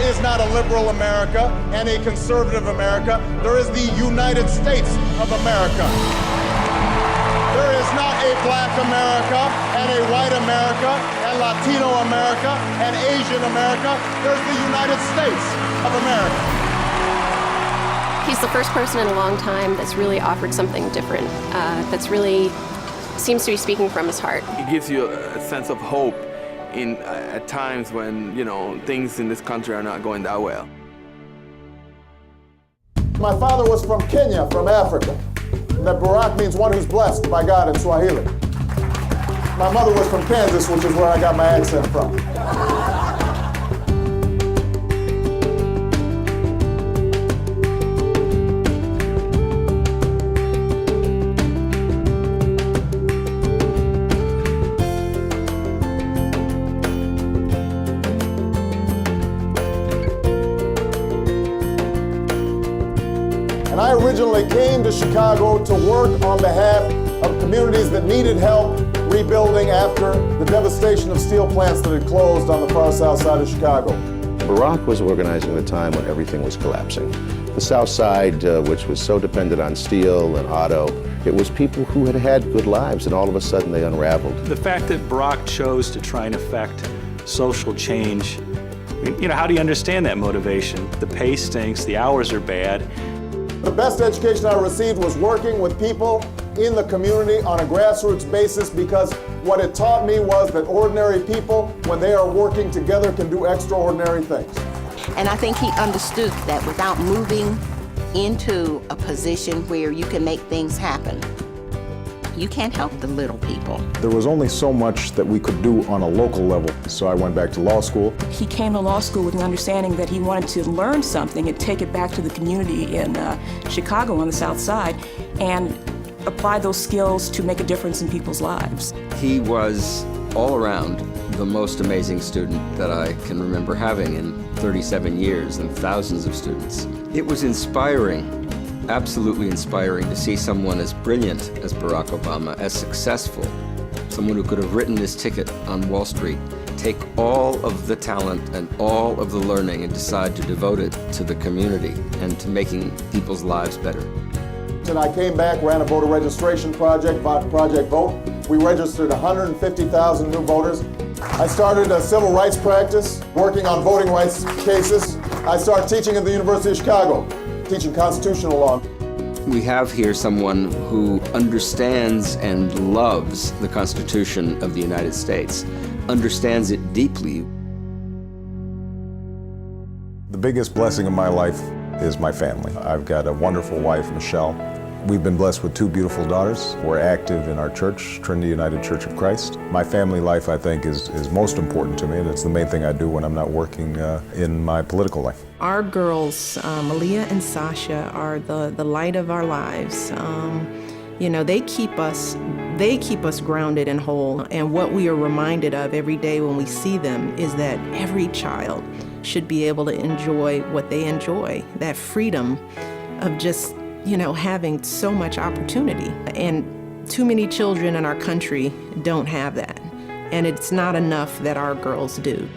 is not a liberal America and a conservative America. There is the United States of America. There is not a black America and a white America and Latino America and Asian America. There's the United States of America. He's the first person in a long time that's really offered something different, that's really seems to be speaking from his heart. It gives you a sense of hope at times when, things in this country are not going that well. My father was from Kenya, from Africa. And that Barack means one who's blessed by God in Swahili. My mother was from Kansas, which is where I got my accent from. And I originally came to Chicago to work on behalf of communities that needed help rebuilding after the devastation of steel plants that had closed on the far south side of Chicago. Barack was organizing the time when everything was collapsing. The South Side, which was so dependent on steel and auto, it was people who had had good lives, and all of a sudden they unraveled. The fact that Barack chose to try and affect social change, how do you understand that motivation? The pay stinks, the hours are bad. The best education I received was working with people in the community on a grassroots basis, because what it taught me was that ordinary people, when they are working together, can do extraordinary things. And I think he understood that without moving into a position where you can make things happen, you can't help the little people. There was only so much that we could do on a local level, so I went back to law school. He came to law school with an understanding that he wanted to learn something and take it back to the community in Chicago on the South Side and apply those skills to make a difference in people's lives. He was all around the most amazing student that I can remember having in 37 years and thousands of students. It was inspiring, absolutely inspiring, to see someone as brilliant as Barack Obama, as successful, someone who could have written his ticket on Wall Street, take all of the talent and all of the learning and decide to devote it to the community and to making people's lives better. And I came back, ran a voter registration project, Project Vote. We registered 150,000 new voters. I started a civil rights practice, working on voting rights cases. I started teaching at the University of Chicago, teaching constitutional law. We have here someone who understands and loves the Constitution of the United States, understands it deeply. The biggest blessing of my life is my family. I've got a wonderful wife, Michelle. We've been blessed with 2 beautiful daughters. We're active in our church, Trinity United Church of Christ. My family life, I think, is most important to me, and it's the main thing I do when I'm not working in my political life. Our girls, Malia and Sasha, are the light of our lives. They keep us grounded and whole. And what we are reminded of every day when we see them is that every child should be able to enjoy what they enjoy, that freedom of just having so much opportunity. And too many children in our country don't have that. And it's not enough that our girls do.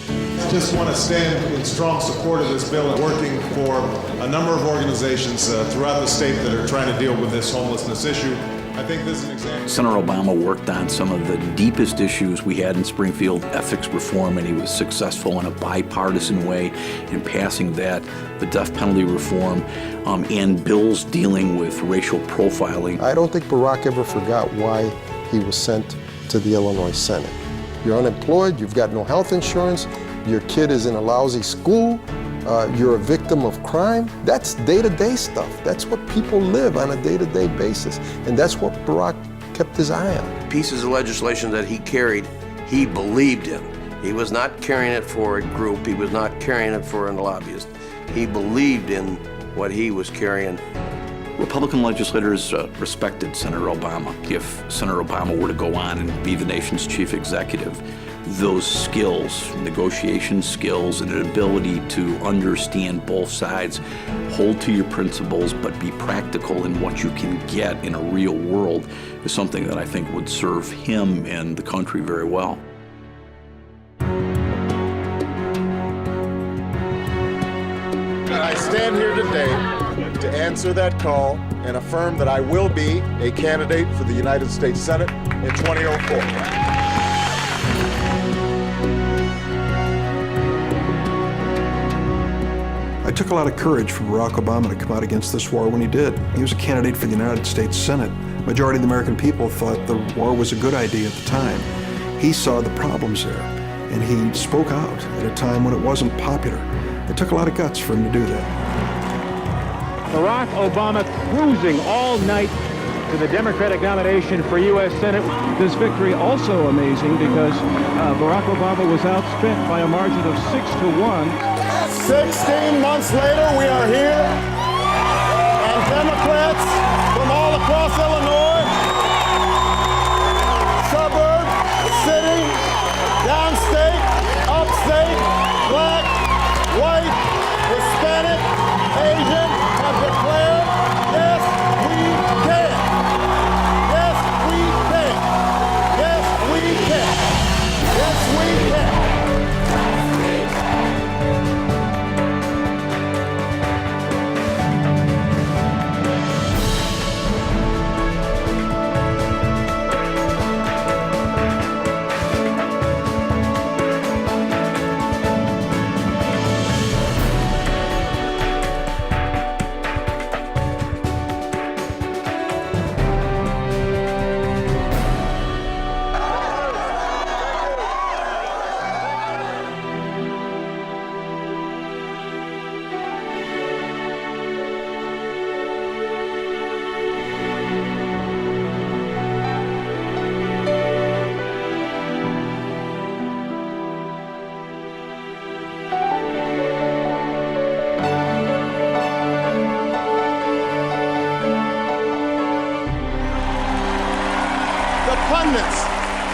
I just want to stand in strong support of this bill and working for a number of organizations throughout the state that are trying to deal with this homelessness issue. I think this is an example. Senator Obama worked on some of the deepest issues we had in Springfield, ethics reform, and he was successful in a bipartisan way in passing that, the death penalty reform, and bills dealing with racial profiling. I don't think Barack ever forgot why he was sent to the Illinois Senate. You're unemployed, you've got no health insurance, your kid is in a lousy school, you're a victim of crime. That's day-to-day stuff. That's what people live on a day-to-day basis. And that's what Barack kept his eye on. Pieces of legislation that he carried, he believed in. He was not carrying it for a group. He was not carrying it for a lobbyist. He believed in what he was carrying. Republican legislators respected Senator Obama. If Senator Obama were to go on and be the nation's chief executive, those skills, negotiation skills, and an ability to understand both sides, hold to your principles, but be practical in what you can get in a real world is something that I think would serve him and the country very well. I stand here today to answer that call and affirm that I will be a candidate for the United States Senate in 2004. It took a lot of courage for Barack Obama to come out against this war when he did. He was a candidate for the United States Senate. The majority of the American people thought the war was a good idea at the time. He saw the problems there, and he spoke out at a time when it wasn't popular. It took a lot of guts for him to do that. Barack Obama cruising all night to the Democratic nomination for U.S. Senate. This victory also amazing because Barack Obama was outspent by a margin of 6-1. 16 months later, we are here, and Democrats from all across Illinois, suburb, city, downstate, upstate, black, white, Hispanic, Asian, have declared, yes, we can. Yes, we can. Yes, we can. Yes, we can.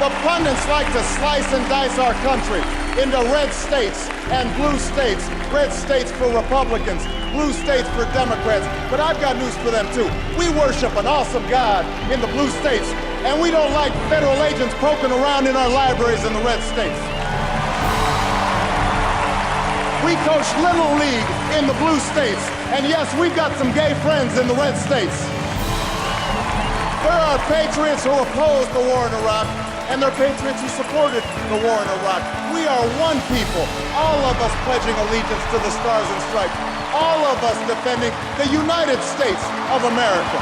The pundits like to slice and dice our country into red states and blue states. Red states for Republicans, blue states for Democrats. But I've got news for them too. We worship an awesome God in the blue states, and we don't like federal agents poking around in our libraries in the red states. We coach Little League in the blue states, and yes, we've got some gay friends in the red states. There are patriots who opposed the war in Iraq, and there are patriots who supported the war in Iraq. We are one people, all of us pledging allegiance to the Stars and Stripes, all of us defending the United States of America.